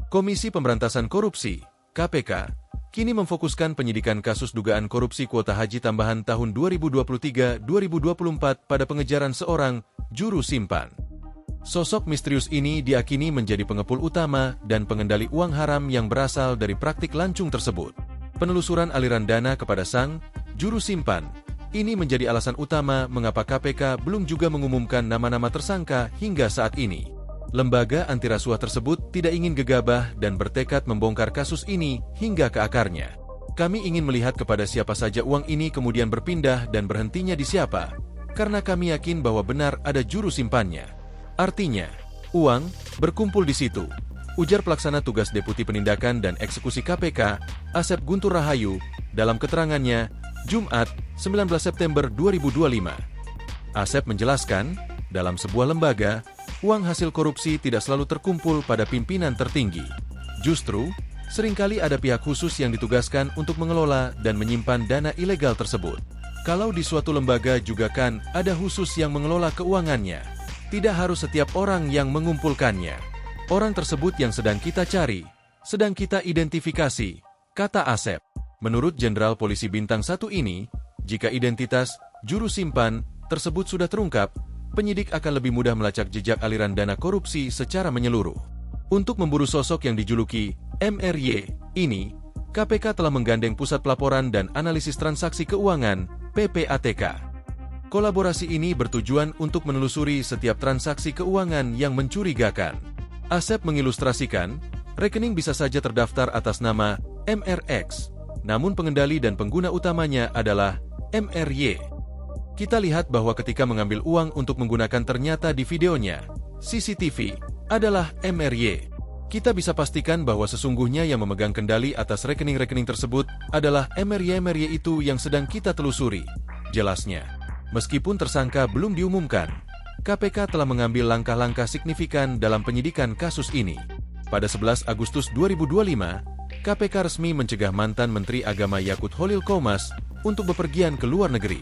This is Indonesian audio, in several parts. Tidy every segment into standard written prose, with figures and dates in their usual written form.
Komisi Pemberantasan Korupsi, KPK, kini memfokuskan penyidikan kasus dugaan korupsi kuota haji tambahan tahun 2023-2024 pada pengejaran seorang juru simpan. Sosok misterius ini diakini menjadi pengepul utama dan pengendali uang haram yang berasal dari praktik lancung tersebut. Penelusuran aliran dana kepada sang juru simpan ini menjadi alasan utama mengapa KPK belum juga mengumumkan nama-nama tersangka hingga saat ini. Lembaga anti rasuah tersebut tidak ingin gegabah dan bertekad membongkar kasus ini hingga ke akarnya. Kami ingin melihat kepada siapa saja uang ini kemudian berpindah dan berhentinya di siapa, karena kami yakin bahwa benar ada juru simpannya. Artinya, uang berkumpul di situ, ujar pelaksana tugas Deputi Penindakan dan Eksekusi KPK, Asep Guntur Rahayu, dalam keterangannya, Jumat, 19 September 2025. Asep menjelaskan, dalam sebuah lembaga, uang hasil korupsi tidak selalu terkumpul pada pimpinan tertinggi. Justru, seringkali ada pihak khusus yang ditugaskan untuk mengelola dan menyimpan dana ilegal tersebut. Kalau di suatu lembaga juga kan ada khusus yang mengelola keuangannya. Tidak harus setiap orang yang mengumpulkannya. Orang tersebut yang sedang kita cari, sedang kita identifikasi, kata Asep. Menurut Jenderal Polisi Bintang 1 ini, jika identitas juru simpan tersebut sudah terungkap, penyidik akan lebih mudah melacak jejak aliran dana korupsi secara menyeluruh. Untuk memburu sosok yang dijuluki MRY ini, KPK telah menggandeng Pusat Pelaporan dan Analisis Transaksi Keuangan (PPATK). Kolaborasi ini bertujuan untuk menelusuri setiap transaksi keuangan yang mencurigakan. Asep mengilustrasikan, rekening bisa saja terdaftar atas nama MRX, namun pengendali dan pengguna utamanya adalah MRY. Kita lihat bahwa ketika mengambil uang untuk menggunakan ternyata di videonya, CCTV, adalah MRY. Kita bisa pastikan bahwa sesungguhnya yang memegang kendali atas rekening-rekening tersebut adalah MRY itu yang sedang kita telusuri. Jelasnya, meskipun tersangka belum diumumkan, KPK telah mengambil langkah-langkah signifikan dalam penyidikan kasus ini. Pada 11 Agustus 2025, KPK resmi mencegah mantan Menteri Agama Yakut Holil Qomas untuk bepergian ke luar negeri.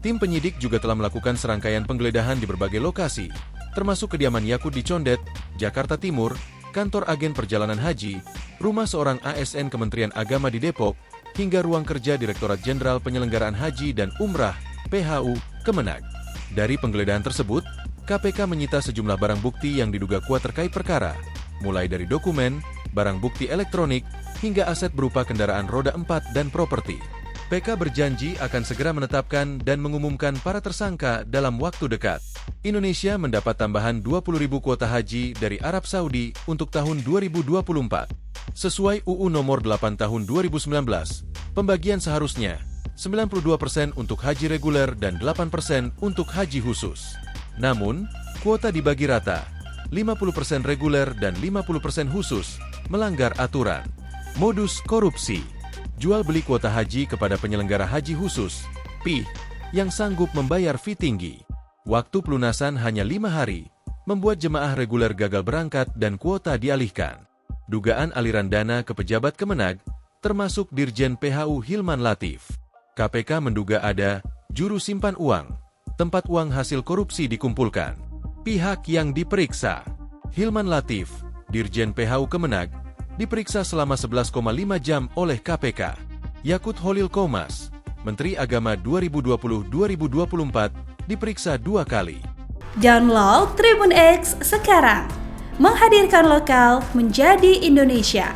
Tim penyidik juga telah melakukan serangkaian penggeledahan di berbagai lokasi, termasuk kediaman Yakut di Condet, Jakarta Timur, kantor agen perjalanan haji, rumah seorang ASN Kementerian Agama di Depok, hingga ruang kerja Direktorat Jenderal Penyelenggaraan Haji dan Umrah, PHU, Kemenag. Dari penggeledahan tersebut, KPK menyita sejumlah barang bukti yang diduga kuat terkait perkara, mulai dari dokumen, barang bukti elektronik, hingga aset berupa kendaraan roda 4 dan properti. PK berjanji akan segera menetapkan dan mengumumkan para tersangka dalam waktu dekat. Indonesia mendapat tambahan 20.000 kuota haji dari Arab Saudi untuk tahun 2024. Sesuai UU Nomor 8 Tahun 2019, pembagian seharusnya 92% untuk haji reguler dan 8% untuk haji khusus. Namun, kuota dibagi rata, 50% reguler dan 50% khusus, melanggar aturan. Modus korupsi. Jual beli kuota haji kepada penyelenggara haji khusus, PIH, yang sanggup membayar fee tinggi. Waktu pelunasan hanya 5 hari, membuat jemaah reguler gagal berangkat dan kuota dialihkan. Dugaan aliran dana ke pejabat Kemenag, termasuk Dirjen PHU Hilman Latif. KPK menduga ada juru simpan uang, tempat uang hasil korupsi dikumpulkan. Pihak yang diperiksa, Hilman Latif, Dirjen PHU Kemenag, diperiksa selama 11,5 jam oleh KPK. Yakut Holil Qomas, Menteri Agama 2020-2024, diperiksa 2 kali. Download Tribun X sekarang, menghadirkan lokal menjadi Indonesia.